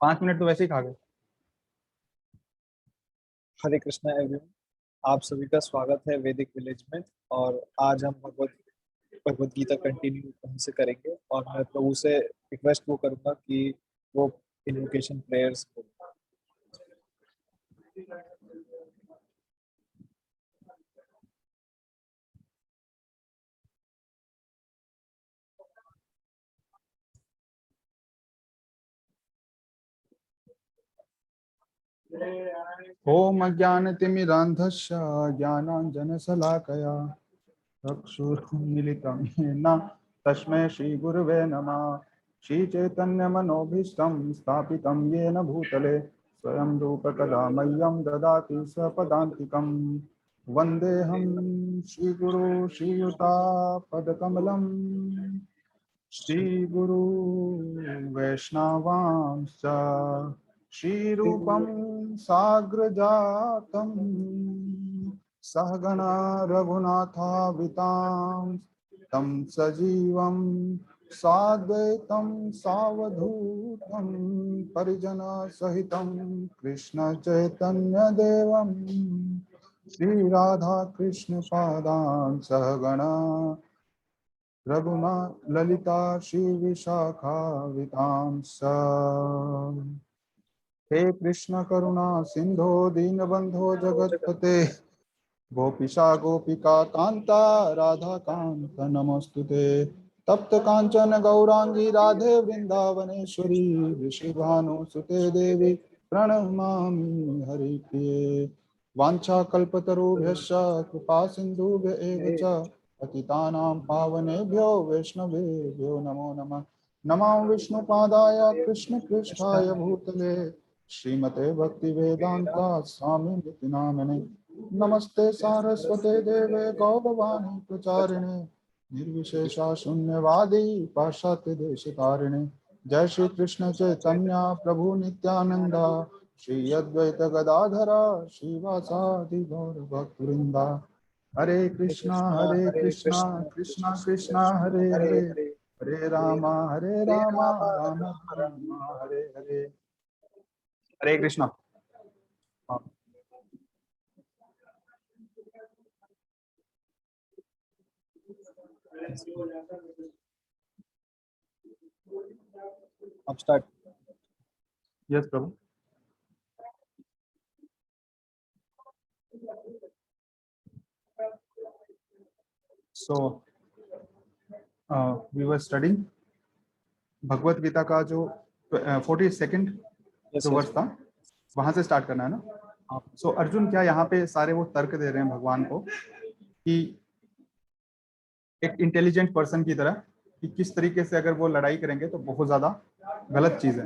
5 minute तो वैसे ही खा गए। हरे कृष्णा एवरीवन। आप सभी का स्वागत है वैदिक विलेज में। और आज हम भगवत गीता कंटिन्यू वहीं से करेंगे। और मैं प्रभु से रिक्वेस्ट वो करूंगा कि वो इन्वोकेशन प्रेयर्स को। ओम अज्ञानतिमिरान्धस्य ज्ञानाञ्जनशलाकया चक्षुरुन्मीलितं येन तस्मै श्रीगुरवे नमः। श्रीचैतन्यमनोभीष्टं स्थापितं येन भूतले स्वयं रूपकदा मह्यं ददाति स्वपदान्तिकं। वन्देऽहं श्रीगुरु श्रीयुतापदकमलं श्रीगुरु वैष्णवांश्च श्रीरूपं साग्रजातं सहगणा रघुनाथावितां तं सजीवं साद्वैतं सावधूतं परिजनसहितं कृष्ण चैतन्यदेवं श्रीराधा कृष्ण पादान् सहगणा रघुना ललिता श्री विशाखावितांस। हे कृष्ण करुणा सिंधो दीनबंधो जगतपते गोपिशा गोपिका कांता राधा कांत नमोस्तुते। तप्त कांचन गौरांगी राधे वृंदावनेश्वरी ऋषिभानुसुते देवी प्रणमामि हरिप्रिये। वाञ्छाकल्पतरुभ्यश्च कृपा सिन्धुभ्य एव च पतितानां पावनेभ्यो वैष्णवेभ्यो नमो नमः। नमो विष्णुपादाय कृष्णपृष्ठाय भूतले श्रीमते भक्तिवेदान्ता स्वामिनिति नामिने। नमस्ते सारस्वते देवे गौरवाणी प्रचारिणे निर्विशेषा शून्यवादी पाश्चात्य देशकारिणे। जय श्री कृष्ण चैतन्य प्रभु नित्यानंद श्री अद्वैत गदाधरा श्रीवासादि गौर भक्तवृंदा। हरे कृष्णा कृष्णा कृष्णा हरे हरे हरे रामा राम राम हरे हरे। हरे कृष्णा। अब start. Yes Prabhu. So we were studying Bhagavad Gita का जो 42nd जो वर्ष था वहां से स्टार्ट करना है ना। सो अर्जुन क्या यहाँ पे सारे वो तर्क दे रहे हैं भगवान को कि एक इंटेलिजेंट पर्सन की तरह कि किस तरीके से अगर वो लड़ाई करेंगे तो बहुत ज्यादा गलत चीज है।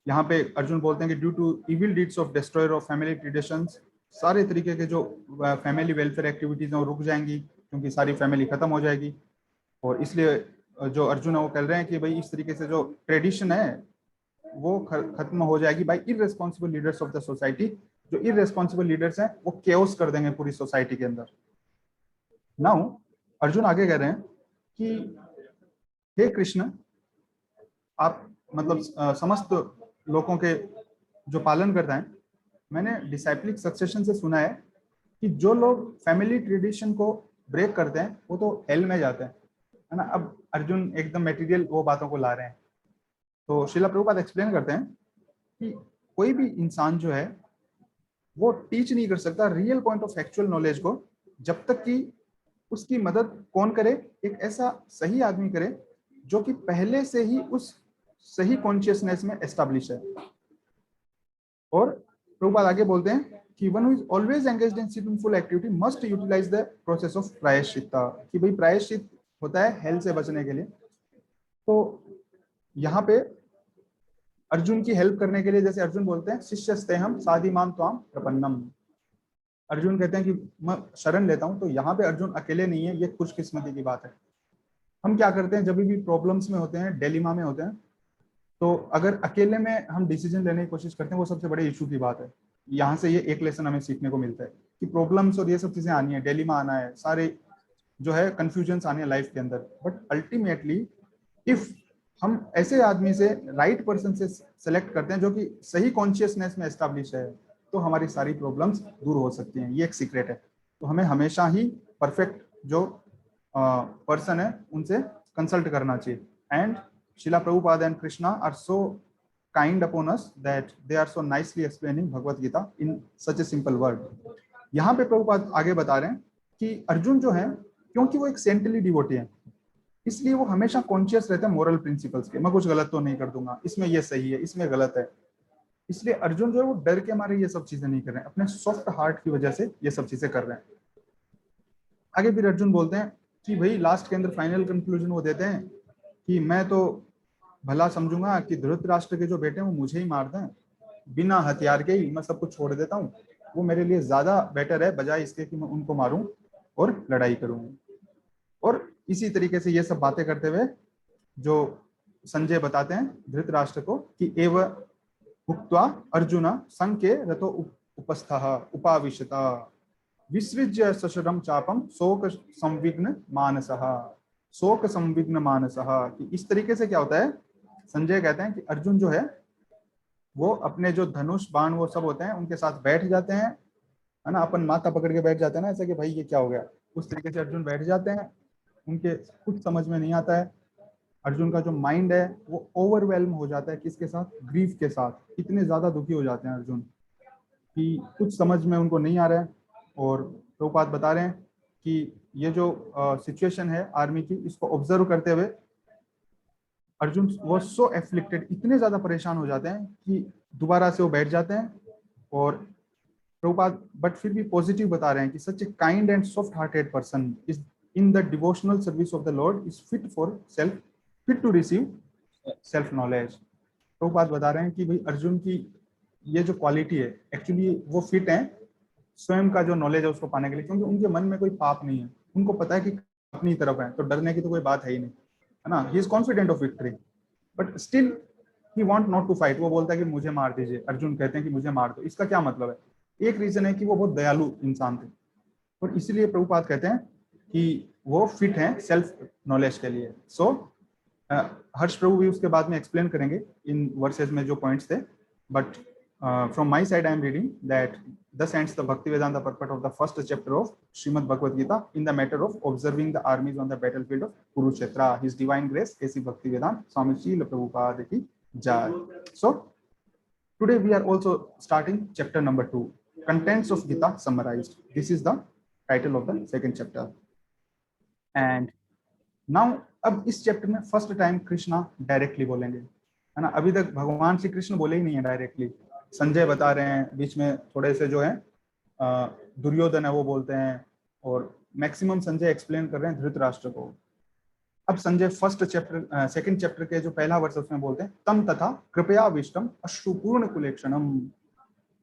यहाँ पे अर्जुन बोलते हैं कि due to evil deeds of destroyer of family traditions सारे तरीके के जो फैमिली वेलफेयर एक्टिविटीज हैं वो रुक जाएंगी क्योंकि सारी फैमिली खत्म हो जाएगी। और इसलिए जो अर्जुन है वो कह रहे हैं कि भाई इस तरीके से जो ट्रेडिशन है वो खत्म हो जाएगी by irresponsible leaders of the society. जो इररेस्पॉन्सिबल लीडर्स हैं वो केओस कर देंगे पूरी सोसाइटी के अंदर। नाउ अर्जुन आगे कह रहे हैं कि हे कृष्ण आप मतलब समस्त लोगों के जो पालन करता है। मैंने डिसाइप्लिक सक्सेशन से सुना है कि जो लोग फैमिली ट्रेडिशन को ब्रेक करते हैं वो तो हेल में जाते हैं, है ना। अब अर्जुन एकदम मटेरियल वो बातों को ला रहे हैं। तो श्रीला प्रभुपाद एक्सप्लेन करते हैं कि कोई भी इंसान जो है वो टीच नहीं कर सकता real point of actual knowledge को जब तक कि उसकी मदद कौन करे, एक ऐसा सही आदमी करे जो कि पहले से ही उस सही कॉन्शियसनेस में एस्टैब्लिश है। और प्रभुपाद आगे बोलते हैं कि one who is always engaged in sinful activity must utilise the process of प्रायश्चित्ता। कि भाई प्रायश्चित होता है हेल से बचने के लिए। तो यहाँ पे अर्जुन की हेल्प करने के लिए जैसे अर्जुन बोलते हैं शिष्यस्तेहम साधिमाम त्वाम प्रपन्नम। अर्जुन कहते हैं कि मैं शरण लेता हूं। तो यहाँ पे अर्जुन अकेले नहीं है, ये खुशकिस्मती की बात है। हम क्या करते हैं जब भी प्रॉब्लम्स में होते हैं, डिलेमा में होते हैं, तो अगर अकेले में हम डिसीजन लेने की कोशिश करते हैं वो सबसे बड़े इशू की बात है। यहाँ से ये एक लेसन हमें सीखने को मिलता है कि प्रॉब्लम्स और ये सब चीजें आनी है, डिलेमा आना है, सारे जो है कंफ्यूजन्स आने हैं लाइफ के अंदर। बट अल्टीमेटली इफ हम ऐसे आदमी से, राइट पर्सन से सेलेक्ट करते हैं जो कि सही कॉन्शियसनेस में एस्टैब्लिश है, तो हमारी सारी प्रॉब्लम्स दूर हो सकती हैं। ये एक सीक्रेट है। तो हमें हमेशा ही परफेक्ट जो पर्सन है उनसे कंसल्ट करना चाहिए। And Srila Prabhupada and Krishna are so kind upon us that they are so nicely explaining Bhagavad Gita in such a simple word. यहाँ पे प्रभुपाद आगे बता रहे हैं कि अर्जुन जो है, क्योंकि वो एक सेंटली डिवोटी है, इसलिए वो हमेशा कॉन्शियस रहते हैं मोरल प्रिंसिपल्स के। मैं कुछ गलत तो नहीं कर दूंगा, इसमें ये सही है, इसमें गलत है। इसलिए अर्जुन जो है वो डर के मारे ये सब चीजें नहीं कर रहे हैं, अपने सॉफ्ट हार्ट की वजह से ये सब चीजें कर रहे हैं। आगे फिर अर्जुन बोलते हैं कि भाई लास्ट के अंदर फाइनल कंक्लूजन वो देते हैं कि मैं तो भला समझूंगा कि धृतराष्ट्र के जो बेटे हैं वो मुझे ही मार दें, बिना हथियार के ही मैं सब कुछ छोड़ देता हूँ, वो मेरे लिए ज्यादा बेटर है बजाय इसके कि मैं उनको मारूं और लड़ाई करूं। और इसी तरीके से ये सब बातें करते हुए जो संजय बताते हैं धृतराष्ट्र को कि एव भुक्त्वा अर्जुन संके रतो उपस्थः उपाविशता विसृज्य सशरम चापम शोक संविघ्न मानसः। शोक संविघ्न मानसः कि इस तरीके से क्या होता है, संजय कहते हैं कि अर्जुन जो है वो अपने जो धनुष बाण वो सब होते हैं उनके साथ बैठ जाते हैं, है ना, अपन माथा पकड़ के बैठ जाते हैं ना, ऐसा कि भाई ये क्या हो गया, उस तरीके से अर्जुन बैठ जाते हैं। उनके कुछ समझ में नहीं आता है। अर्जुन का जो माइंड है वो ओवरवेल्म हो जाता है, किसके साथ, ग्रीफ के साथ। इतने ज्यादा दुखी हो जाते हैं अर्जुन कि कुछ समझ में उनको नहीं आ रहा है। और प्रभुपाद बता रहे हैं कि ये जो सिचुएशन है आर्मी की, इसको ऑब्जर्व करते हुए अर्जुन वो सो एफ्लिक्टेड, इतने ज्यादा परेशान हो जाते हैं कि दोबारा से वो बैठ जाते हैं। और प्रभुपाद बट फिर भी पॉजिटिव बता रहे हैं कि such a kind and soft hearted person is in the devotional service of the lord is fit for self, fit to receive self knowledge. Prabhupada बता रहे हैं कि भाई अर्जुन की ये जो क्वालिटी है एक्चुअली वो फिट है स्वयं का जो नॉलेज है उसको पाने के लिए, क्योंकि उनके मन में कोई पाप नहीं है। उनको पता है कि अपनी तरफ है, तो डरने की तो कोई बात है ही नहीं, है ना। He is confident of victory but still he want not to fight. वो बोलता है कि मुझे मार दीजिए। अर्जुन कहते हैं कि मुझे मार दो। इसका क्या मतलब है? एक रीजन है कि वो बहुत दयालु इंसान थे और इसलिए प्रभुपाद कहते हैं कि वो फिट हैं सेल्फ नॉलेज के लिए। सो हर्ष प्रभु भी उसके बाद में एक्सप्लेन करेंगे इन वर्सेस में जो पॉइंट्स थे। But from my side I am reading that thus ends the Bhakti Vedanta purport of the first chapter of Srimad Bhagavad Gita in the matter of observing the armies on the battlefield of Kurukshetra. His divine grace, A.C. Bhakti Vedanta Swami Srila Prabhupada ki jai. So today we are also starting chapter number 2, contents of Gita summarized. This is the title of the second chapter. And now अब इस chapter में first time Krishna directly बोलेंगे, है ना। अभी तक भगवान श्री कृष्ण बोले ही नहीं है डायरेक्टली। संजय बता रहे हैं, बीच में थोड़े से जो है दुर्योधन है वो बोलते हैं, और मैक्सिमम संजय एक्सप्लेन कर रहे हैं धृतराष्ट्र को। अब Sanjay first chapter second chapter के जो पहला वर्ष उसमें बोलते हैं तम तथा कृपया विष्टम अश्रुपूर्ण कुलेक्षणम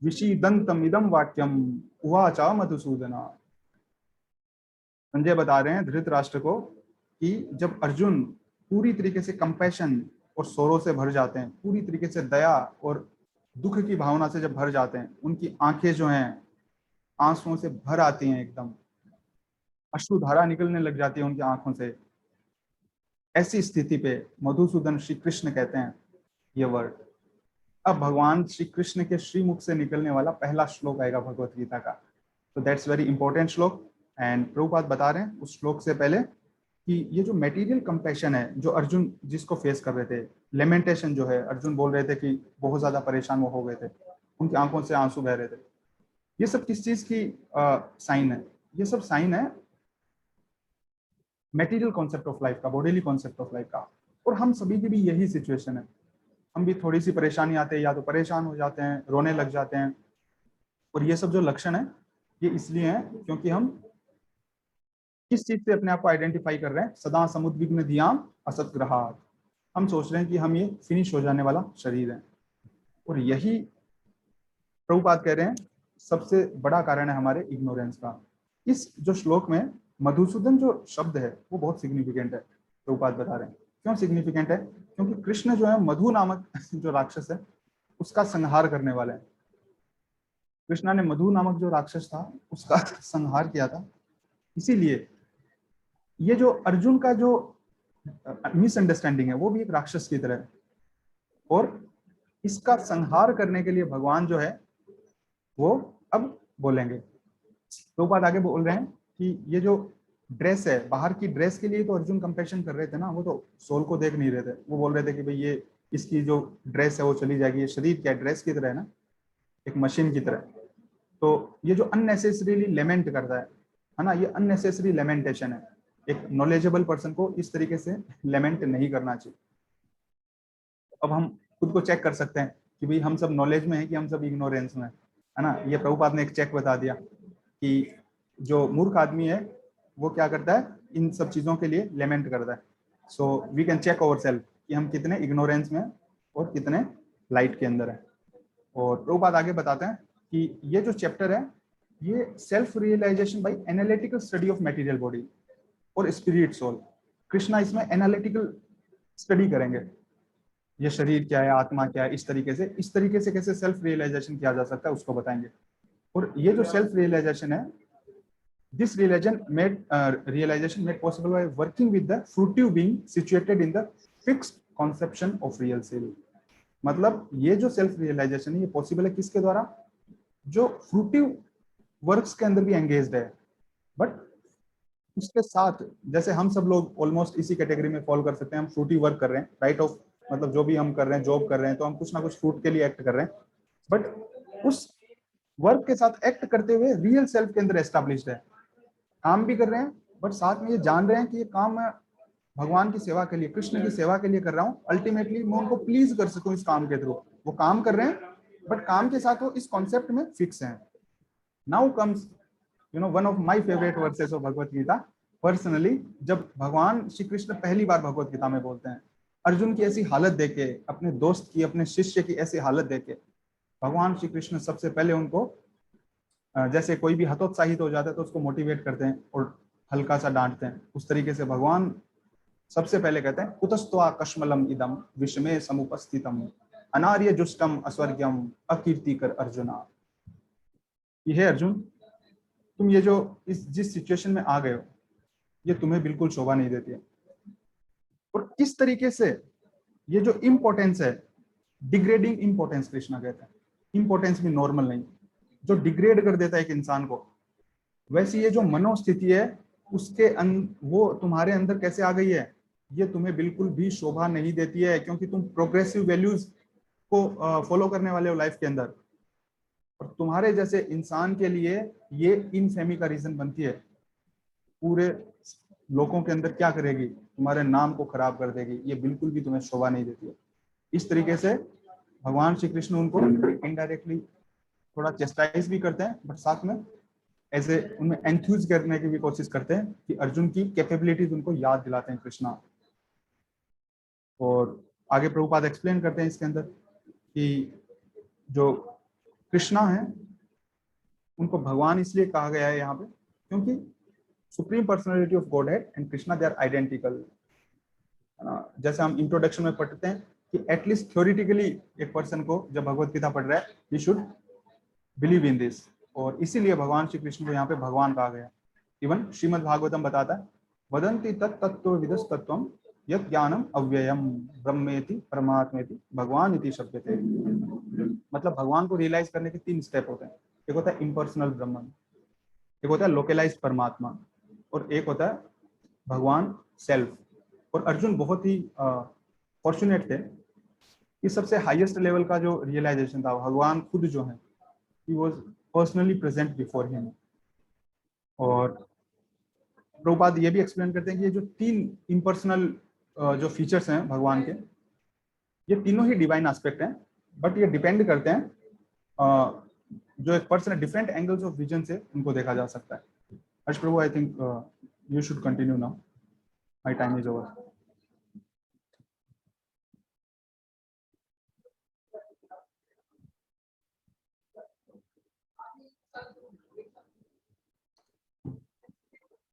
विषीदंतम इदम वाक्यम उवाचा मधुसूदना। संजय बता रहे हैं धृतराष्ट्र को कि जब अर्जुन पूरी तरीके से कंपैशन और सोरो से भर जाते हैं, पूरी तरीके से दया और दुख की भावना से जब भर जाते हैं, उनकी आंखें जो हैं आंसुओं से भर आती हैं, एकदम अश्रुधारा निकलने लग जाती है उनकी आंखों से। ऐसी स्थिति पे मधुसूदन श्री कृष्ण कहते हैं ये वर्ड। अब भगवान श्री कृष्ण के श्रीमुख से निकलने वाला पहला श्लोक आएगा भगवत गीता का। तो दैट्स वेरी इंपॉर्टेंट श्लोक। एंड प्रभुपाद बता रहे हैं उस श्लोक से पहले कि ये जो मटेरियल कंपैशन है जो अर्जुन जिसको फेस कर रहे थे, लेमेंटेशन जो है, अर्जुन बोल रहे थे कि बहुत ज्यादा परेशान वो हो गए थे, उनकी आंखों से आंसू बह रहे थे, ये सब किस चीज की साइन है? ये सब साइन है मटेरियल कॉन्सेप्ट ऑफ लाइफ का, बॉडीली कॉन्सेप्ट ऑफ लाइफ का। और हम सभी की भी यही सिचुएशन है। हम भी थोड़ी सी परेशानी आते हैं या तो परेशान हो जाते हैं, रोने लग जाते हैं। और ये सब जो लक्षण है ये इसलिए है क्योंकि हम किस चीज से अपने आप को आइडेंटिफाई कर रहे हैं? सदा समुद्विग्न धियाम असतग्रहात्। हम सोच रहे हैं कि हम ये फिनिश हो जाने वाला शरीर है। और यही प्रभुपाद कह रहे हैं सबसे बड़ा कारण है हमारे इग्नोरेंस का। इस जो श्लोक में मधुसूदन जो शब्द है वो बहुत सिग्निफिकेंट है। प्रभुपाद बता रहे हैं क्यों सिग्निफिकेंट है? क्योंकि कृष्ण जो है मधु नामक जो राक्षस है उसका संहार करने वाले हैं। कृष्णा ने मधु नामक जो राक्षस था उसका संहार किया था। इसीलिए ये जो अर्जुन का जो मिसअंडरस्टैंडिंग है वो भी एक राक्षस की तरह है। और इसका संहार करने के लिए भगवान जो है वो अब बोलेंगे। तो बात आगे बोल रहे हैं कि ये जो ड्रेस है, बाहर की ड्रेस के लिए तो अर्जुन कंपेशन कर रहे थे ना, वो तो सोल को देख नहीं रहे थे। वो बोल रहे थे कि भाई ये इसकी जो ड्रेस है वो चली जाएगी, ये शरीर क्या ड्रेस की तरह है ना, एक मशीन की तरह। तो ये जो अननेसेसरीली लेमेंट करता है ना, ये अननेसेसरी लेमेंटेशन है। एक नॉलेजेबल पर्सन को इस तरीके से लेमेंट नहीं करना चाहिए। अब हम खुद को चेक कर सकते हैं कि भाई हम सब नॉलेज में है कि हम सब इग्नोरेंस में है ना। ये प्रभुपाद ने एक चेक बता दिया कि जो मूर्ख आदमी है वो क्या करता है, इन सब चीजों के लिए लेमेंट करता है। So we can check our self कि हम कितने इग्नोरेंस में और कितने लाइट के अंदर है। और प्रभुपाद आगे बताते हैं कि ये जो चैप्टर है ये self realisation by analytical study of material body और स्पिरिट सोल। कृष्णा इसमें एनालिटिकल स्टडी करेंगे, ये शरीर क्या है, आत्मा क्या है, इस तरीके से कैसे सेल्फ रियलाइजेशन किया जा सकता है उसको बताएंगे। और ये जो सेल्फ रियलाइजेशन है, this realization made possible by working with the fruitive being situated in the fixed conception of real self। मतलब ये जो सेल्फ रियलाइजेशन है ये पॉसिबल है किसके द्वारा, जो फ्रूटिव वर्क्स के अंदर भी एंगेज्ड है। बट उसके साथ जैसे हम सब लोग ऑलमोस्ट इसी कैटेगरी में फॉलो कर सकते हैं, हम फ्रूटी वर्क कर रहे हैं, राइट ऑफ, मतलब जो भी हम कर रहे हैं, जॉब कर रहे हैं, तो हम कुछ ना कुछ फ्रूट के लिए एक्ट कर रहे हैं। बट उस वर्क के साथ एक्ट करते हुए रियल सेल्फ के अंदर एस्टैब्लिश्ड है, काम भी कर रहे हैं, बट साथ में ये जान रहे हैं कि ये काम मैं भगवान की सेवा के लिए, कृष्ण की सेवा के लिए कर रहा हूँ, अल्टीमेटली मैं उनको प्लीज कर सकूं इस काम के थ्रू। वो काम कर रहे हैं बट काम के साथ वो इस कॉन्सेप्ट में फिक्स हैं। Now comes one of my favourite verses of Bhagavad Gita personally, जब भगवान श्री कृष्ण पहली बार भगवत गीता में बोलते हैं, अर्जुन की ऐसी हालत देखे, अपने दोस्त की, अपने शिष्य की ऐसी हालत देखे, भगवान श्री कृष्ण सबसे पहले उनको जैसे कोई भी हतोत्साहित हो जाता है तो उसको मोटिवेट करते हैं और हल्का सा डांटते हैं, उस तरीके से भगवान सबसे पहले कहते हैं कुतस्त्वा कश्मलम इदम विषमे समुपस्थितम अनार्य जुष्टम अस्वर्ग्यम अकीर्तिकर अर्जुना। ये है अर्जुन, तुम ये जो जिस सिचुएशन में आ गए हो ये तुम्हें बिल्कुल शोभा नहीं देती है। और किस तरीके से ये जो इम्पोर्टेंस है, डिग्रेडिंग इम्पोर्टेंस कृष्णा कहते हैं, इम्पोर्टेंस भी नॉर्मल नहीं, जो डिग्रेड कर देता है एक इंसान को, वैसी ये जो मनोस्थिति है उसके वो तुम्हारे अंदर कैसे आ गई है, ये तुम्हें बिल्कुल भी शोभा नहीं देती है, क्योंकि तुम प्रोग्रेसिव वैल्यूज को फॉलो करने वाले हो लाइफ के अंदर। और तुम्हारे जैसे इंसान के लिए ये इनफेमी का रीजन बनती है, पूरे लोगों के अंदर क्या करेगी, तुम्हारे नाम को खराब कर देगी, ये बिल्कुल भी तुम्हें शोभा नहीं देती है। इस तरीके से भगवान श्री कृष्ण उनको इनडायरेक्टली थोड़ा चेस्टाइज भी करते हैं, बट साथ में ऐसे उनमें एंथ्यूज करने की भी कोशिश करते हैं कि अर्जुन की कैपेबिलिटीज उनको याद दिलाते हैं कृष्णा। और आगे प्रभुपाद एक्सप्लेन करते हैं इसके अंदर कि जो कृष्णा है उनको भगवान इसलिए कहा गया है यहाँ पे क्योंकि supreme personality of Godhead and Krishna they are identical. जैसे हम इंट्रोडक्शन में पढ़ते हैं कि एटलीस्ट थ्योरेटिकली एक पर्सन को जब भगवत गीता पढ़ रहा है he should believe in this, और इसीलिए भगवान श्री कृष्ण को यहाँ पे भगवान कहा गया। इवन श्रीमद् भागवतम बताता है वदंती तत्व विदस तत्वम यत् ज्ञानम अव्ययम ब्रह्मेति परमात्मेति भगवान इति शब्दते। मतलब भगवान को रियलाइज करने के 3 स्टेप होते हैं, एक होता है इम्पर्सनल ब्रह्मन, एक होता है लोकलाइज्ड परमात्मा, और एक होता है भगवान सेल्फ। और अर्जुन बहुत ही फॉर्चुनेट थे कि सबसे हाईएस्ट लेवल का जो रियलाइजेशन था, भगवान खुद जो है he was personally present before him। और प्रभुपाद ये भी एक्सप्लेन करते हैं कि ये जो 3 इम्पर्सनल जो फीचर्स हैं भगवान के, ये तीनों ही डिवाइन एस्पेक्ट हैं, बट ये डिपेंड करते हैं जो एक पर्सन है डिफरेंट एंगल्स ऑफ विजन से उनको देखा जा सकता है। Harsh Prabhu, I think you should continue now, my time is over.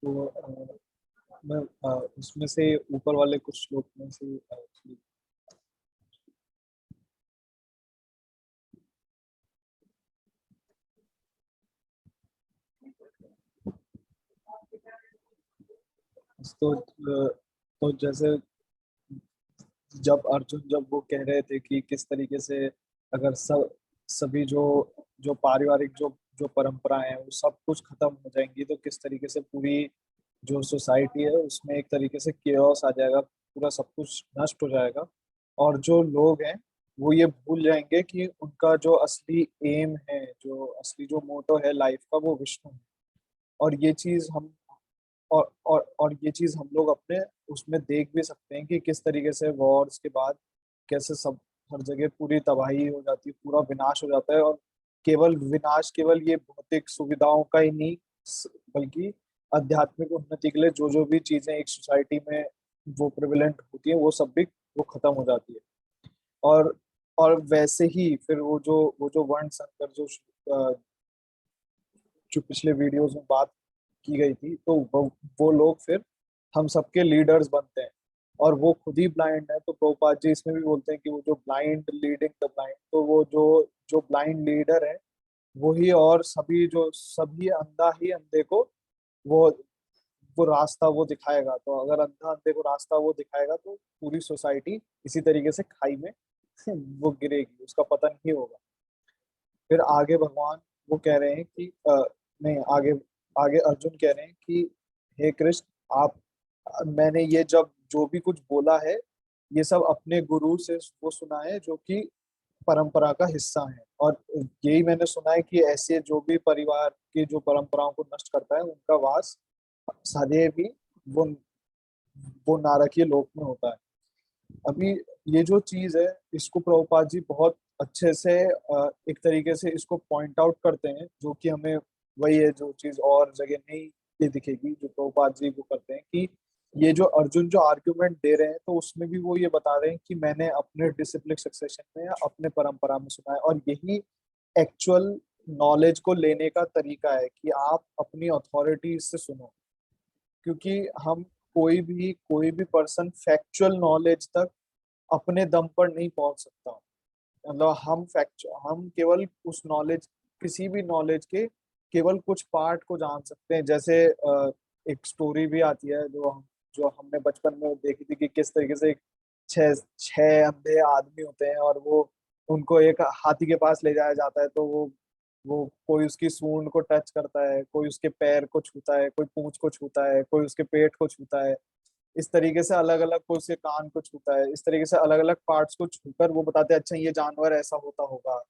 तो मैं उसमें से ऊपर वाले कुछ श्लोक में से तो तो जैसे जब वो कह रहे थे कि किस तरीके से अगर सभी जो जो पारिवारिक जो परंपराएं हैं वो सब कुछ खत्म हो जाएंगी, तो किस तरीके से पूरी जो सोसाइटी है उसमें एक तरीके से केओस आ जाएगा, पूरा सब कुछ नष्ट हो जाएगा। और जो लोग हैं वो ये भूल जाएंगे कि उनका जो असली एम है, जो असली जो मोटो है लाइफ का, वो विष्णु है। और ये चीज हम और ये चीज हम लोग अपने उसमें देख भी सकते हैं कि किस तरीके से वॉर्स के बाद कैसे सब हर जगह पूरी तबाही हो जाती है, पूरा विनाश हो जाता है। और केवल विनाश केवल ये भौतिक सुविधाओं का ही नहीं, बल्कि आध्यात्मिक उन्नति के लिए जो जो भी चीजें एक सोसाइटी में वो प्रेवलेंट होती है, वो सब भी वो खत्म हो जाती है। और और वैसे ही फिर वो जो वर्ण संकर अ, जो पिछले वीडियोस में बात की गई थी, तो वो लोग फिर हम सबके लीडर्स बनते हैं। और वो खुद ही ब्लाइंड है, तो प्रभुपाद जी इसमें भी बोलते हैं कि वो जो ब्लाइंड लीडिंग द ब्लाइंड, तो वो जो जो ब्लाइंड लीडर है वही, और सभी अंधा ही अंधे को वो वो रास्ता वो दिखाएगा। तो अगर अंधा अंधे को रास्ता वो दिखाएगा तो पूरी सोसाइटी इसी तरीके से खाई में वो गिरेगी, उसका पतन ही होगा। फिर आगे भगवान वो कह रहे हैं कि नहीं, आगे आगे अर्जुन कह रहे हैं कि हे कृष्ण, आप मैंने ये जब जो भी कुछ बोला है ये सब अपने गुरु से वो सुना है, जो कि परंपरा का हिस्सा है। और यही मैंने सुना है कि ऐसे जो भी परिवार की जो परंपराओं को नष्ट करता है उनका वास सदैव भी वो वो नारकीय लोक में होता है। अभी ये जो चीज है इसको प्रभुपाद जी बहुत अच्छे से एक तरीके से इसको पॉइंट आउट करते हैं, जो कि हमें वही है जो चीज और जगह नहीं ये दिखेगी, जो प्रभुपाद जी वो करते हैं कि ये जो अर्जुन जो आर्ग्यूमेंट दे रहे हैं, तो उसमें भी वो ये बता रहे हैं कि मैंने अपने डिसिप्लिन सक्सेशन में या अपने परंपरा में सुना है। और यही एक्चुअल नॉलेज को लेने का तरीका है कि आप अपनी अथॉरिटी से सुनो। क्योंकि हम कोई भी पर्सन फैक्चुअल नॉलेज तक अपने दम पर नहीं पहुंच सकता। मतलब हम केवल उस नॉलेज, किसी भी नॉलेज के केवल कुछ पार्ट को जान सकते हैं। जैसे एक स्टोरी भी आती है जो हमने बचपन में देखी थी कि किस तरीके से छह छह अंधे आदमी होते हैं और वो उनको एक हाथी के पास ले जाया जाता है। तो वो कोई उसकी सूंड को टच करता है, कोई उसके पैर को छूता है, कोई पूंछ को छूता है, कोई उसके पेट को छूता है। इस तरीके से अलग अलग, कोई उसके कान को छूता है। इस तरीके से अलग अलग पार्ट्स को छूकर वो बताते हैं अच्छा ये जानवर ऐसा होता होगा,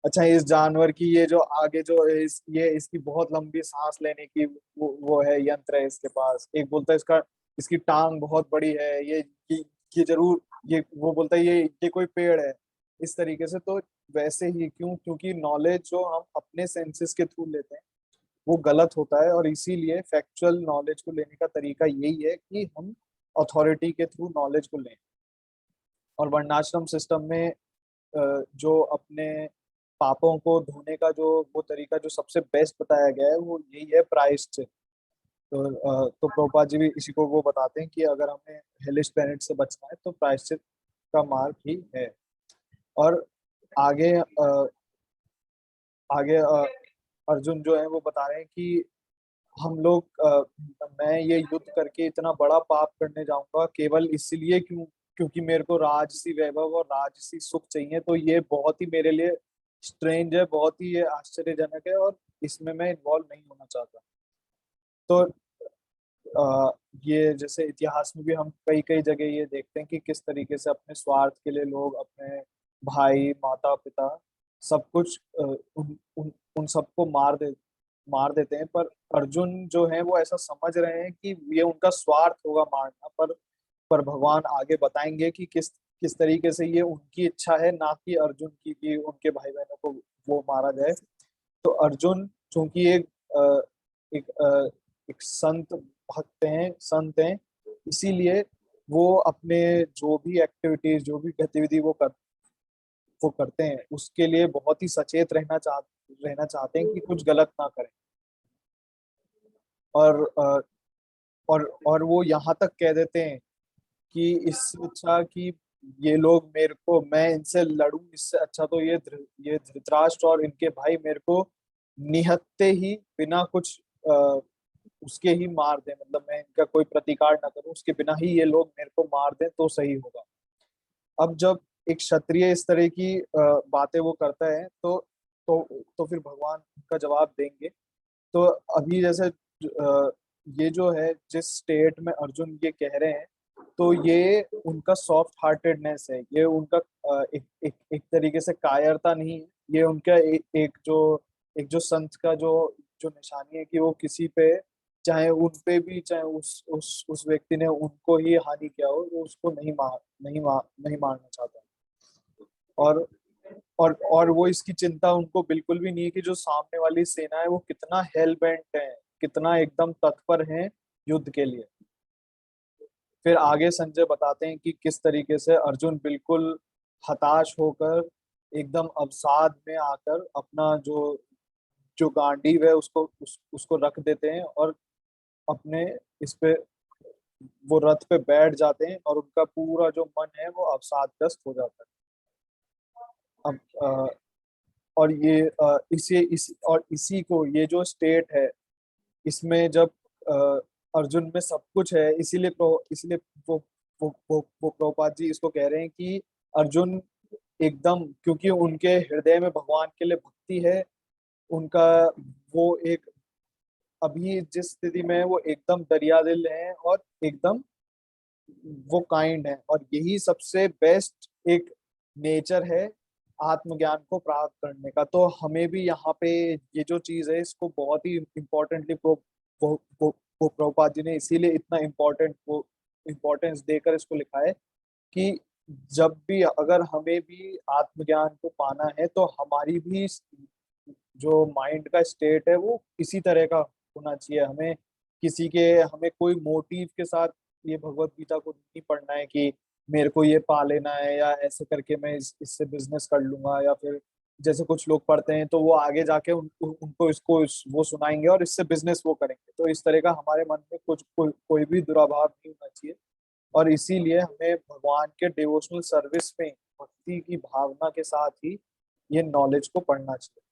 अच्छा इस जानवर की ये जो आगे जो ये इसकी बहुत लंबी सांस लेने की वो है, यंत्र है इसके पास। एक बोलता है इसका इसकी टांग बहुत बड़ी है, ये जरूर, ये वो बोलता है ये कोई पेड़ है। इस तरीके से तो वैसे ही क्योंकि नॉलेज जो हम अपने सेंसेस के थ्रू लेते हैं वो गलत होता है। और इसीलिए फैक्चुअल नॉलेज को लेने का तरीका यही है कि हम अथॉरिटी के थ्रू नॉलेज को लें। और वर्णाश्रम सिस्टम में जो अपने पापों को धोने का जो वो तरीका जो सबसे बेस्ट बताया गया है वो यही है, प्रायश्चित। तो प्रभुपाद जी भी इसी को वो बताते हैं कि अगर हमें हेलिश प्लेनेट से बचना है तो प्रायश्चित का मार्ग ही है। और आगे आगे अर्जुन जो है वो बता रहे हैं कि हम लोग मैं ये युद्ध करके इतना बड़ा पाप करने जाऊंगा केवल इसलिए क्योंकि मेरे को राजसी वैभव और राजसी सुख चाहिए। तो ये बहुत ही मेरे लिए स्ट्रेंज है, बहुत ही ये आश्चर्यजनक है, और इसमें मैं इन्वॉल्व नहीं होना चाहता। तो ये जैसे इतिहास में भी हम कई कई जगह ये देखते हैं कि किस तरीके से अपने स्वार्थ के लिए लोग अपने भाई माता पिता सब कुछ उन सबको मार देते हैं। पर अर्जुन जो है वो ऐसा समझ रहे हैं कि ये उनका स्वार्थ होगा मारना। पर भगवान आगे बताएंगे कि किस तरीके से ये उनकी इच्छा है, ना कि अर्जुन की कि उनके भाई बहनों को वो मारा जाए। तो अर्जुन चूंकि एक एक संत हैं, इसीलिए वो अपने जो भी एक्टिविटीज जो भी गतिविधि वो करते हैं उसके लिए बहुत ही सचेत रहना चाहते हैं कि कुछ गलत ना करें। और और वो यहाँ तक कह देते हैं कि इससे अच्छा कि ये लोग मेरे को, मैं इनसे लड़ूं, इससे अच्छा तो ये धृतराष्ट्र और इनके भाई मेरे को निहत्ते ही बिना कुछ उसके ही मार दें, मतलब मैं इनका कोई प्रतिकार ना करूं, उसके बिना ही ये लोग मेरे को मार दें तो सही होगा। अब जब एक क्षत्रिय इस तरह की बातें वो करता है तो फिर भगवान का जवाब देंगे। तो अभी जैसे ये जो है जिस स्टेट में अर्जुन ये कह रहे हैं, तो ये उनका सॉफ्ट हार्टेडनेस है, ये उनका एक तरीके से कायरता नहीं है, ये उनका एक जो संत का जो निशानी है कि वो किसी पे, चाहे उन पे भी, चाहे उस व्यक्ति ने उनको ही हानि किया हो, वो उसको नहीं मारना चाहता। और और वो इसकी चिंता उनको बिल्कुल भी नहीं है कि जो सामने वाली सेना है वो कितना हेल बेंट है, कितना एकदम तत्पर है युद्ध के लिए। फिर आगे संजय बताते हैं कि किस तरीके से अर्जुन बिल्कुल हताश होकर एकदम अवसाद में आकर अपना जो जो गांडीव है उसको रख देते हैं, और अपने इस पे वो रथ पे बैठ जाते हैं, और उनका पूरा जो मन है वो अवसादग्रस्त हो जाता है। अब और ये इसी को, ये जो स्टेट है, इसमें जब अर्जुन में सब कुछ है, इसीलिए वो प्रभुपाद जी इसको कह रहे हैं कि अर्जुन एकदम, क्योंकि उनके हृदय में भगवान के लिए भक्ति है, उनका वो एक, अभी जिस स्थिति में है वो एकदम दरिया दिल है और एकदम वो काइंड है, और यही सबसे बेस्ट एक नेचर है आत्मज्ञान को प्राप्त करने का। तो हमें भी यहाँ पे ये जो चीज है इसको बहुत ही इम्पोर्टेंटली वो प्रभुपाद जी ने इसीलिए इतना इम्पोर्टेंट वो इम्पोर्टेंस देकर इसको लिखा है कि जब भी अगर हमें भी आत्मज्ञान को पाना है तो हमारी भी जो माइंड का स्टेट है वो इसी तरह का होना चाहिए। हमें कोई मोटिव के साथ ये भगवत गीता को नहीं पढ़ना है कि मेरे को ये पा लेना है, या ऐसे करके मैं इससे बिजनेस कर लूंगा, या फिर जैसे कुछ लोग पढ़ते हैं तो वो आगे जाके उनको वो सुनाएंगे और इससे बिजनेस वो करेंगे। तो इस तरह का हमारे मन में कोई भी दुराभाव नहीं होना चाहिए, और इसीलिए हमें भगवान के डिवोशनल सर्विस में भक्ति की भावना के साथ ही ये नॉलेज को पढ़ना चाहिए।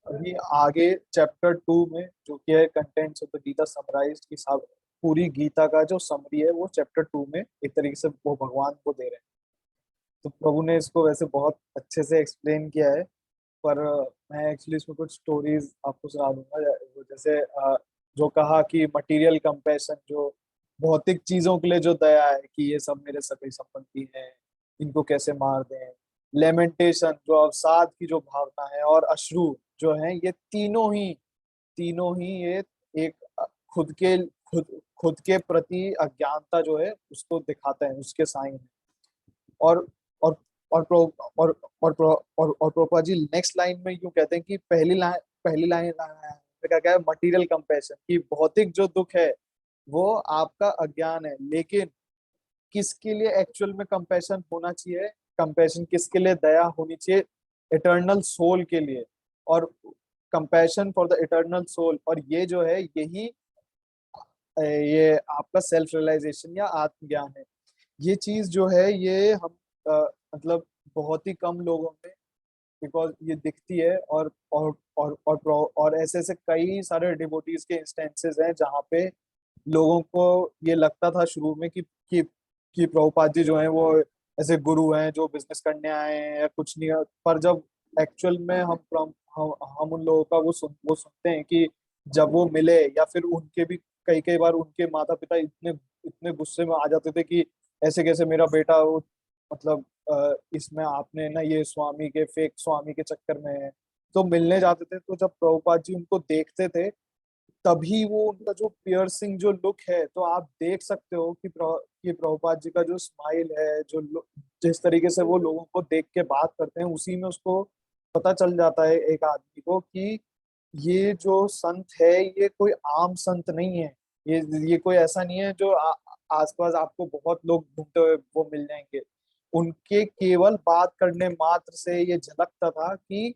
अभी आगे चैप्टर 2 में जो कि है contents of the Gita summarised, की सब पूरी गीता का जो समरी है वो चैप्टर 2 में एक तरीके से वो भगवान को दे रहे हैं। तो प्रभु ने इसको वैसे बहुत अच्छे से एक्सप्लेन किया है, पर मैं एक्चुअली इसमें कुछ स्टोरीज आपको सुना दूंगा। वो जैसे जो कहा कि मटेरियल कंपैशन, जो भौतिक चीजों के लिए जो दया है कि ये सब मेरे सगे संबंधी हैं, इनको कैसे मार दें। लेमेंटेशन, जो अवसाद की जो भावना है, और अश्रु जो है, ये तीनों ही ये एक खुद के खुद खुद के प्रति अज्ञानता जो है उसको दिखाते हैं, उसके साइन है। और और और प्रो, और प्रोपा जी नेक्स्ट लाइन में यूं कहते हैं कि पहली लाइन का क्या है, मटेरियल कंपैशन, कि भौतिक जो दुख है वो आपका अज्ञान है, लेकिन किसके लिए एक्चुअल में कंपैशन होना चाहिए, कंपैशन किसके लिए, दया होनी चाहिए इटर्नल सोल के लिए, और compassion for the eternal soul. और ये जो है यही ये आपका सेल्फ रियलाइजेशन या आत्मज्ञान है। ये चीज जो है ये हम मतलब बहुत ही कम लोगों में, बिकॉज ये दिखती है, और ऐसे ऐसे कई सारे डिवोटीज के इंस्टेंसेस हैं जहाँ पे लोगों को ये लगता था शुरू में कि प्रभुपाद जी जो हैं वो ऐसे गुरु हैं जो बिजनेस करने आए हैं या कुछ नहीं है। पर जब एक्चुअल में हम उन लोगों का वो सुनते हैं कि जब वो मिले, या फिर उनके भी कई कई बार उनके माता पिता इतने इतने गुस्से में आ जाते थे कि ऐसे कैसे मेरा बेटा वो, मतलब इसमें आपने ना ये स्वामी के फेक स्वामी के चक्कर में है। तो मिलने जाते थे, तो जब प्रभुपाद जी उनको देखते थे तभी वो उनका जो पियर्सिंग जो लुक है, तो आप देख सकते हो कि प्रभुपाद जी का जो स्माइल है, जिस तरीके से वो लोगों को देख के बात करते हैं, उसी में उसको पता चल जाता है एक आदमी को कि ये जो संत है ये कोई आम संत नहीं है। ये कोई ऐसा नहीं है जो आसपास आपको बहुत लोग घूमते हुए वो मिल जाएंगे। उनके केवल बात करने मात्र से ये झलकता था कि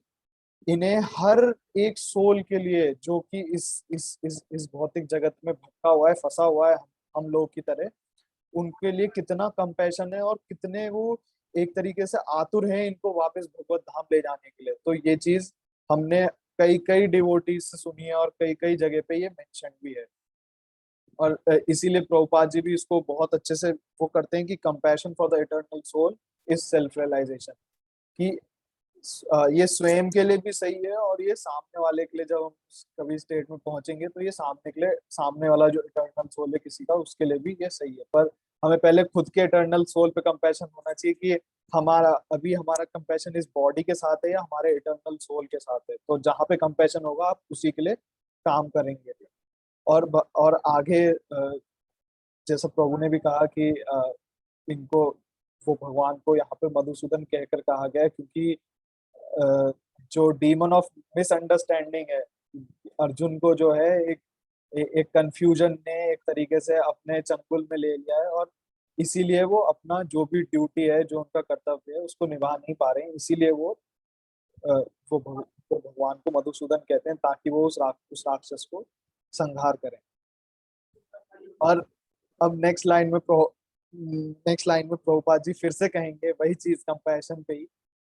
इन्हें हर एक सोल के लिए जो कि इस भौतिक जगत में भटका हुआ है, फंसा हुआ है हम लोग की तरह, उनके लिए कितना कंपैशन है, और कितने वो एक तरीके से आतुर हैं इनको वापस भगवत धाम ले जाने के लिए। तो ये चीज हमने कई कई डिवोटीज से सुनी है और कई कई जगह पे ये मेंशन भी है। और इसीलिए प्रभुपाद जी भी इसको बहुत अच्छे से वो करते हैं कि compassion for the eternal soul is self realisation, कि ये स्वयं के लिए भी सही है और ये सामने वाले के लिए, जब हम कभी स्टेट में पहुंचेंगे तो ये सामने के लिए, सामने वाला जो इटर्नल सोल है किसी का, उसके लिए भी ये सही है। पर हमें पहले खुद के इटर्नल सोल पे कंपैशन होना चाहिए कि हमारा अभी हमारा कंपैशन इस बॉडी के साथ है या हमारे इटर्नल सोल के साथ है। तो जहाँ पे कंपैशन होगा आप उसी के लिए काम करेंगे। और आगे जैसा प्रभु ने भी कहा कि इनको, वो भगवान को यहाँ पे मधुसूदन कहकर कहा गया है, क्योंकि अ, जो डीमन ऑफ मिसअंडरस्टैंडिंग है, अर्जुन को जो है एक कंफ्यूजन ने एक तरीके से अपने चंगुल में ले लिया है, और इसीलिए वो अपना जो भी ड्यूटी है, जो उनका कर्तव्य है, उसको निभा नहीं पा रहे हैं। इसीलिए अ, वो भगवान को मधुसूदन कहते हैं, ताकि वो उस राक्षस को संहार करें। और अब नेक्स्ट लाइन में प्रभुपाद जी फिर से कहेंगे वही चीज कंपैशन पे ही,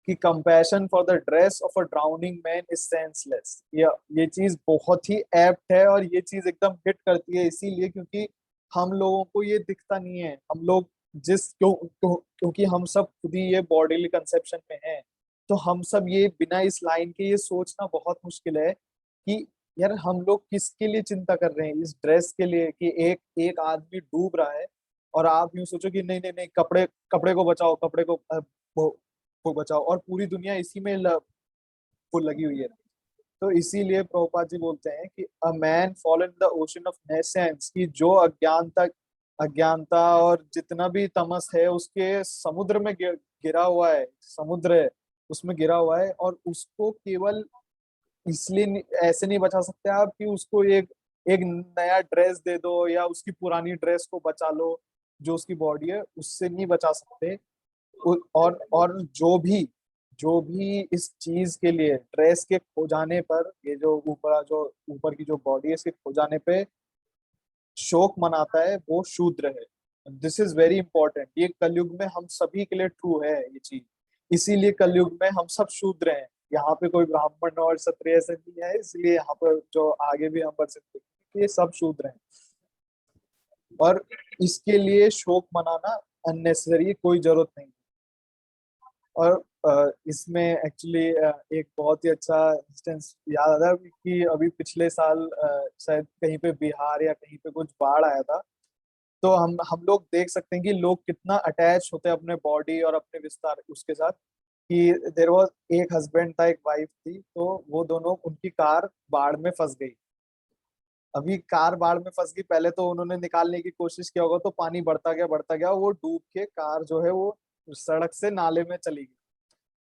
कि compassion for the dress of a drowning man is senseless. ये चीज बहुत ही एप्ट है और ये चीज एकदम हिट करती है, इसीलिए क्योंकि हम लोगों को ये दिखता नहीं है। हम लोग क्योंकि हम सब खुद ही ये बॉडीली कंसेप्शन में हैं, तो हम सब ये बिना इस लाइन के ये सोचना बहुत मुश्किल है कि यार हम लोग किसके लिए चिंता कर रहे हैं, इस ड्रेस के लिए, कि एक एक आदमी डूब रहा है और आप यूं सोचो कि नहीं नहीं नहीं, कपड़े कपड़े को बचाओ, कपड़े को बचाओ, और पूरी दुनिया इसी में वो लगी हुई है। तो इसीलिए प्रभुपाद जी बोलते हैं कि a man fallen the ocean of nescience, कि जो अज्ञानता और जितना भी तमस है उसके समुद्र में गिरा हुआ है, समुद्र है उसमें गिरा हुआ है, और उसको केवल इसलिए ऐसे नहीं बचा सकते आप कि उसको एक एक नया ड्रेस दे दो या उसकी पुरानी ड्रेस को बचा लो, जो उसकी बॉडी है उससे नहीं बचा सकते। और जो भी इस चीज के लिए ड्रेस के खो जाने पर, ये जो ऊपर की जो बॉडी है इसके खो जाने पे शोक मनाता है, वो शूद्र है। This is very important. ये कलयुग में हम सभी के लिए ट्रू है ये चीज, इसीलिए कलयुग में हम सब शूद्र हैं। यहाँ पे कोई ब्राह्मण और क्षत्रिय ऐसे नहीं है, इसलिए यहाँ पर जो आगे भी हम बढ़ सकते हैं, ये सब शूद्र हैं। और इसके लिए शोक मनाना अननेसेसरी, कोई जरूरत नहीं। और इसमें एक्चुअली एक बहुत ही अच्छा इंस्टेंस याद आता है कि अभी पिछले साल शायद कहीं पे बिहार या कहीं पे कुछ बाढ़ आया था। तो हम लोग देख सकते हैं कि लोग कितना अटैच होते हैं अपने बॉडी और अपने विस्तार उसके साथ, कि देर वॉज एक हस्बैंड था, एक वाइफ थी, तो वो दोनों, उनकी कार बाढ़ में फंस गई। अभी कार बाढ़ में फंस गई, पहले तो उन्होंने निकालने की कोशिश किया होगा, तो पानी बढ़ता गया, वो डूब के कार जो है वो सड़क से नाले में चली गई।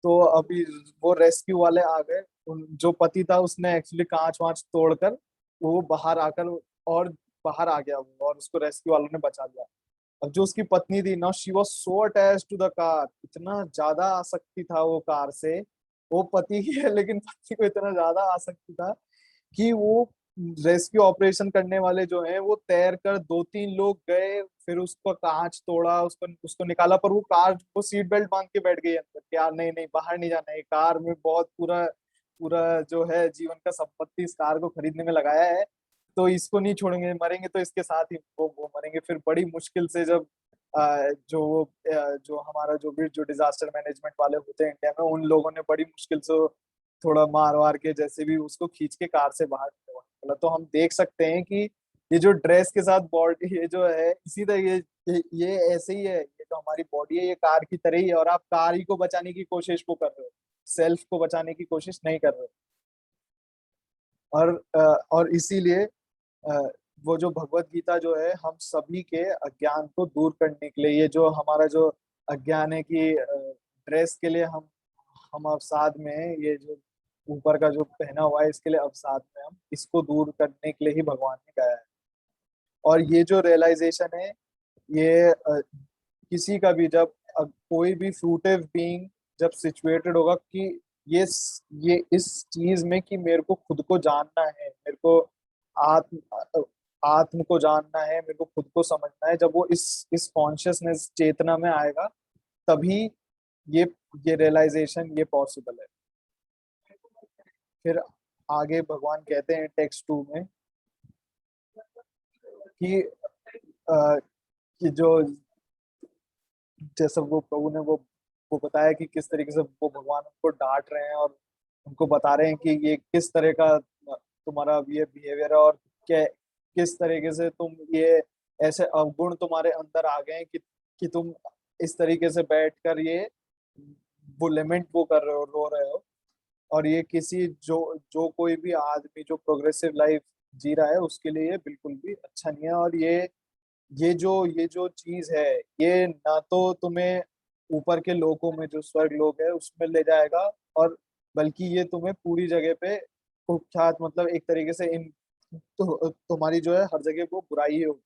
तो अभी वो रेस्क्यू वाले आ गए, जो पति था उसने एक्चुअली कांच वांच तोड़कर वो बाहर आकर, और बाहर आ गया वो, और उसको रेस्क्यू वालों ने बचा लिया। अब जो उसकी पत्नी थी ना, she was so attached to the car, इतना ज्यादा आसक्ति था वो कार से। वो पति की है लेकिन पत्नी को इतना ज्यादा आसक्ति था कि वो रेस्क्यू ऑपरेशन करने वाले जो हैं वो तैर कर, 2-3 लोग गए, फिर उसको कांच तोड़ा, उसको उसको निकाला, पर वो सीट बेल्ट बांध के बैठ गई अंदर कि यार नहीं नहीं, बाहर नहीं जाना है, कार में बहुत पूरा पूरा जो है जीवन का संपत्ति इस कार को खरीदने में लगाया है, तो इसको नहीं छोड़ेंगे, मरेंगे तो इसके साथ ही वो मरेंगे। फिर बड़ी मुश्किल से जब जो हमारा जो डिजास्टर मैनेजमेंट वाले होते हैं इंडिया में, उन लोगों ने बड़ी मुश्किल से थोड़ा मार वार के जैसे भी उसको खींच के कार से बाहर निकाला। तो हम देख सकते हैं कि ये जो ड्रेस के साथ बॉडी, ये जो है इसी तरह ये ऐसे ही है, ये जो हमारी बॉडी है ये कार की तरह ही है, और आप कार ही को बचाने की कोशिश को कर रहे हो, सेल्फ को बचाने की कोशिश नहीं कर रहे हो। और इसीलिए वो जो भगवत गीता जो है हम सभी के अज्ञान को दूर करने के लिए, ये जो हमारा जो अज्ञान है कि ड्रेस के लिए हम अवसाद में हैं, ये जो ऊपर का जो पहना हुआ है इसके लिए अवसाद में, हम इसको दूर करने के लिए ही भगवान ने गाया है। और ये जो रियलाइजेशन है, ये किसी का भी, जब कोई भी फ्रूटिव बीइंग जब सिचुएटेड होगा कि ये इस चीज में कि मेरे को खुद को जानना है, मेरे को आत्म आत्म को जानना है, मेरे को खुद को समझना है, जब वो इस कॉन्शियसनेस चेतना में आएगा, तभी ये ये रियलाइजेशन ये पॉसिबल है। फिर आगे भगवान कहते हैं टेक्स्ट 2 में कि कि जो जैसे वो प्रभु ने वो बताया कि किस तरीके से वो भगवान उनको डांट रहे हैं और उनको बता रहे हैं कि ये किस तरह का तुम्हारा ये बिहेवियर है और क्या किस तरीके से तुम ये ऐसे अवगुण तुम्हारे अंदर आ गए हैं कि तुम इस तरीके से बैठकर ये वो लिमिट वो कर रहे हो, रो रहे हो। और ये किसी जो जो कोई भी आदमी जो प्रोग्रेसिव लाइफ जी रहा है उसके लिए ये बिल्कुल भी अच्छा नहीं है। और ये जो चीज है ये ना तो तुम्हें ऊपर के लोकों में जो स्वर्ग लोक है उसमें ले जाएगा, और बल्कि ये तुम्हें पूरी जगह पे कुख्यात मतलब एक तरीके से तुम्हारी जो है हर जगह वो बुराई ही होगी।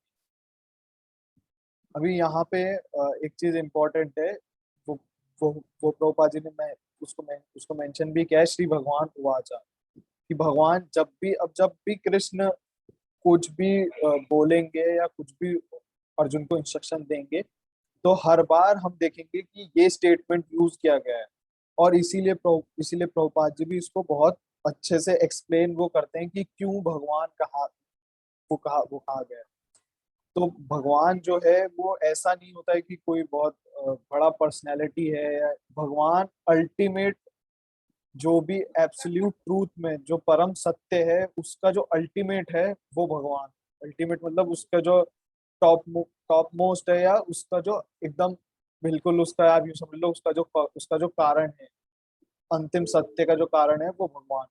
अभी यहाँ पे एक चीज इम्पोर्टेंट है, वो वो वो प्रभुपाद जी ने मैं उसको मेंशन भी किया है, श्री भगवान उवाचा, कि भगवान जब भी कृष्ण कुछ भी बोलेंगे या कुछ भी अर्जुन को इंस्ट्रक्शन देंगे तो हर बार हम देखेंगे कि ये स्टेटमेंट यूज किया गया है। और इसीलिए प्रभुपाद जी भी इसको बहुत अच्छे से एक्सप्लेन वो करते हैं कि क्यों भगवान वो कहा गया है। तो भगवान जो है वो ऐसा नहीं होता है कि कोई बहुत बड़ा पर्सनैलिटी है, या भगवान अल्टीमेट जो भी एब्सोल्यूट ट्रूथ में जो परम सत्य है उसका जो अल्टीमेट है वो भगवान। अल्टीमेट मतलब उसका जो टॉप मोस्ट है, या उसका जो एकदम बिल्कुल उसका आप यूं समझ लो उसका जो कारण है, अंतिम सत्य का जो कारण है वो भगवान।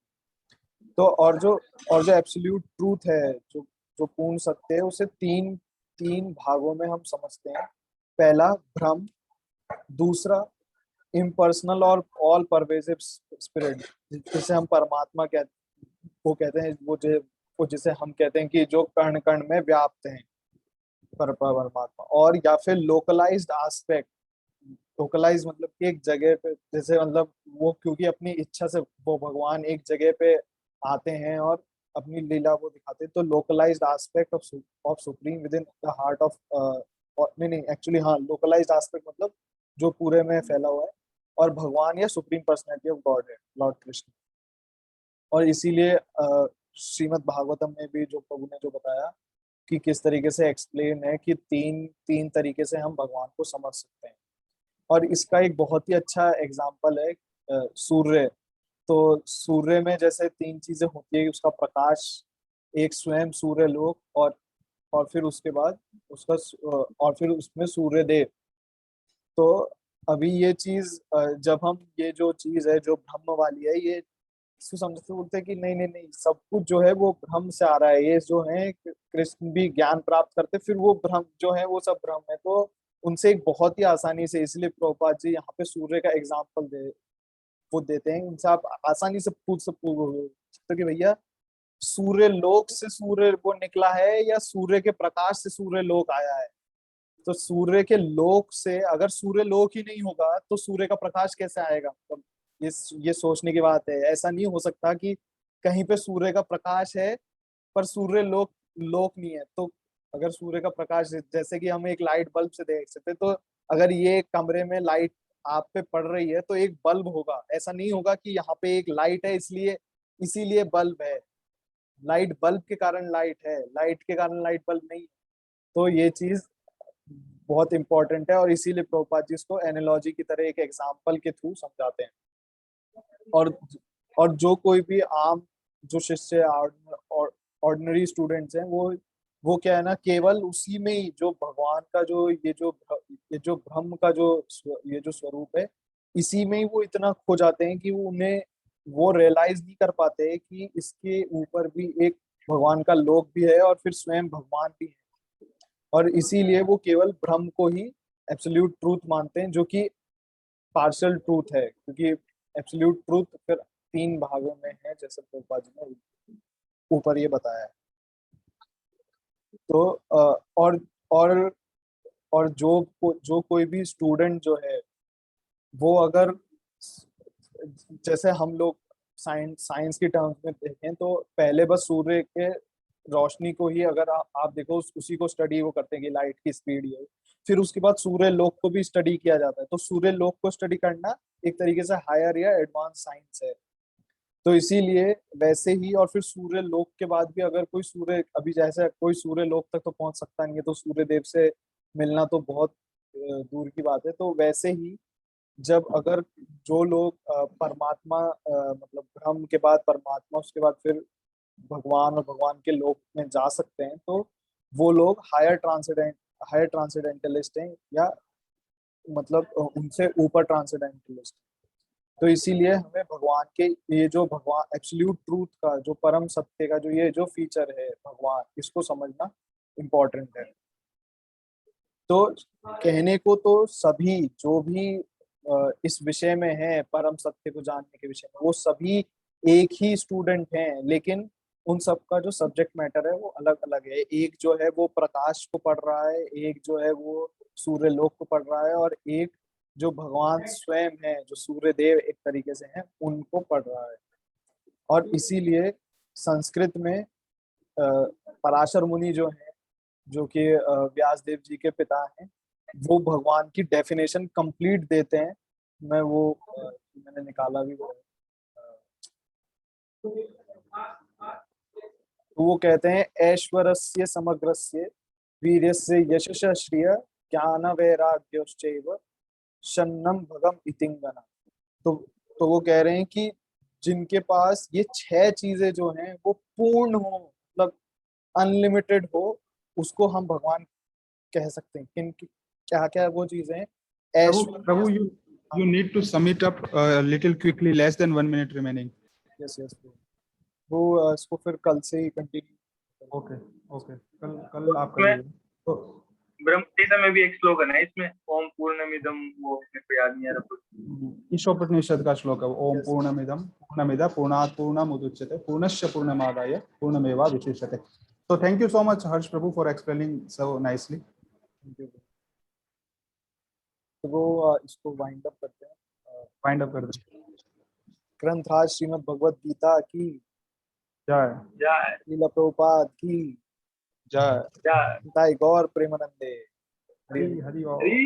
तो और जो एब्सोल्यूट ट्रूथ है, जो जो पूर्ण सत्य है, उसे तीन तीन भागों में हम समझते हैं। पहला भ्रम, दूसरा इम्पर्सनल और ऑल परवेसिव स्पिरिट, जिसे हम परमात्मा वो कहते हैं, वो जिसे हम कहते हैं कि जो कण कण में व्याप्त हैं परमात्मा। और या फिर लोकलाइज्ड एस्पेक्ट, लोकलाइज मतलब कि एक जगह पे, जैसे मतलब वो क्योंकि अपनी इच्छा से वो भगवान एक जगह पे आते हैं और अपनी लीला वो दिखाते हैं, तो localised aspect of supreme within the heart of, नहीं नहीं एक्चुअली हाँ, लोकलाइज्ड एस्पेक्ट मतलब जो पूरे में फैला हुआ है, और भगवान या सुप्रीम पर्सनैलिटी ऑफ गॉड है लॉर्ड कृष्ण। और इसीलिए श्रीमद् भागवतम में भी जो प्रभु ने जो बताया कि किस तरीके से एक्सप्लेन है कि तीन तीन तरीके से हम भगवान को समझ सकते हैं। और इसका एक बहुत ही अच्छा एग्जाम्पल है सूर्य। तो सूर्य में जैसे तीन चीजें होती है, उसका प्रकाश, एक स्वयं सूर्य लोक, और फिर उसके बाद और फिर उसमें सूर्य देव। तो अभी ये चीज जब हम ये जो चीज है जो ब्रह्म वाली है, ये इसको समझते बोलते हैं कि नहीं नहीं नहीं, सब कुछ जो है वो भ्रम से आ रहा है, ये जो है कृष्ण भी ज्ञान प्राप्त करते फिर वो भ्रम जो है वो सब भ्रम है। तो उनसे एक बहुत ही आसानी से, इसलिए प्रभुपाद जी यहाँ पे सूर्य का एग्जाम्पल वो देते हैं, उनसे आप आसानी से पूछ सकते हो कि भैया सूर्य लोक से सूर्य वो निकला है या सूर्य के प्रकाश से सूर्य लोक आया है। तो सूर्य के लोक से अगर सूर्य लोक ही नहीं होगा तो सूर्य का प्रकाश कैसे आएगा, मतलब ये ये सोचने की बात है। ऐसा नहीं हो सकता कि कहीं पे सूर्य का प्रकाश है पर सूर्य लोक लोक नहीं है। तो अगर सूर्य का प्रकाश, जैसे कि हम एक लाइट बल्ब से देख सकते हैं, तो अगर ये कमरे में लाइट आप पे पड़ रही है तो एक बल्ब होगा, ऐसा नहीं होगा कि यहाँ पे एक लाइट है इसलिए इसीलिए बल्ब है। लाइट बल्ब के कारण लाइट है, लाइट के कारण लाइट बल्ब नहीं। तो ये चीज बहुत इंपॉर्टेंट है, और इसीलिए प्रभुपाद जी इसको एनालॉजी की तरह एक एग्जाम्पल के थ्रू समझाते हैं। और और जो कोई भी आम जो शिष्य ऑर्डिनरी स्टूडेंट्स हैं, वो क्या है ना, केवल उसी में ही जो भगवान का जो ये जो ब्रह्म का जो ये जो स्वरूप है, इसी में ही वो इतना खो जाते हैं कि वो उन्हें वो रियलाइज नहीं कर पाते कि इसके ऊपर भी एक भगवान का लोक भी है और फिर स्वयं भगवान भी है। और इसीलिए वो केवल ब्रह्म को ही एब्सोल्यूट ट्रूथ मानते हैं, जो कि पार्शियल ट्रूथ है, क्योंकि एब्सोल्यूट ट्रूथ फिर तीन भागों में है, जैसे प्रभुपाद जी ने ऊपर ये बताया है। तो और और जो कोई भी स्टूडेंट जो है वो अगर जैसे हम लोग साइंस की टर्म्स में देखें तो पहले बस सूर्य के रोशनी को ही अगर आप देखो उसी को स्टडी वो करते हैं कि लाइट की स्पीड ये, फिर उसके बाद सूर्य लोक को भी स्टडी किया जाता है। तो सूर्य लोक को स्टडी करना एक तरीके से हायर या एडवांस साइंस है। तो इसीलिए वैसे ही, और फिर सूर्य लोक के बाद भी अगर कोई सूर्य, अभी जैसे कोई सूर्य लोक तक तो पहुंच सकता नहीं है, तो सूर्य देव से मिलना तो बहुत दूर की बात है। तो वैसे ही जब अगर जो लोग परमात्मा, मतलब ब्रह्म के बाद परमात्मा, उसके बाद फिर भगवान और भगवान के लोक में जा सकते हैं, तो वो लोग हायर ट्रांसेंडेंटलिस्ट हैं, या मतलब उनसे ऊपर ट्रांसेंडेंटलिस्ट। तो इसीलिए हमें भगवान के, ये जो भगवान एब्सोल्यूट ट्रूथ का, जो परम सत्य का जो ये जो फीचर है भगवान, इसको समझना इम्पोर्टेंट है। तो कहने को तो सभी जो भी इस विषय में है, परम सत्य को जानने के विषय में, वो सभी एक ही स्टूडेंट हैं, लेकिन उन सब का जो सब्जेक्ट मैटर है वो अलग अलग है। एक जो है वो प्रकाश को पढ़ रहा है, एक जो है वो सूर्य लोक को पढ़ रहा है, और एक जो भगवान स्वयं है, जो सूर्य देव एक तरीके से हैं, उनको पढ़ रहा है। और इसीलिए संस्कृत में पराशर मुनि जो है, जो कि व्यास देव जी के पिता हैं, वो भगवान की डेफिनेशन कंप्लीट देते हैं। मैं वो मैंने निकाला भी वो है। तो वो कहते हैं, ऐश्वरस्य समग्रस्य वीर्यस्य यशस श्रिय ज्ञान वैराग्योश्चैव शन्नम भगम इतिंगना। तो तो वो कह रहे हैं कि जिनके पास ये 6 चीजें जो हैं वो पूर्ण हो, मतलब अनलिमिटेड हो, उसको हम भगवान कह सकते हैं। किन क्या क्या वो चीजें हैं? प्रभु, you need to sum it up a little quickly, less than 1 minute remaining. Yes yes, वो इसको फिर कल से ही कंटिन्यू। ओके ओके, कल आप कर लीजिए। तो ब्रह्मगीता में भी एक श्लोक है इसमें, ओम पूर्णमिदम, वो मेरे को याद नहीं आ रहा। ईशोपनिषद का श्लोक है, ओम पूर्णमिदम पूर्णमिदः पूर्णात् पूर्णमुदच्यते पूर्णस्य पूर्णमादाय पूर्णमेवावशिष्यते। So thank you so much, Harsh Prabhu, for explaining so nicely. तो वो इसको वाइंड अप करते हैं। Wind up कर दो। ग्रंथराज श्रीमद् भगवत गीता की जय जय श्रील प्रभुपाद की जय। जय ताई गौर प्रेमानंदे। हरि हरि और हरि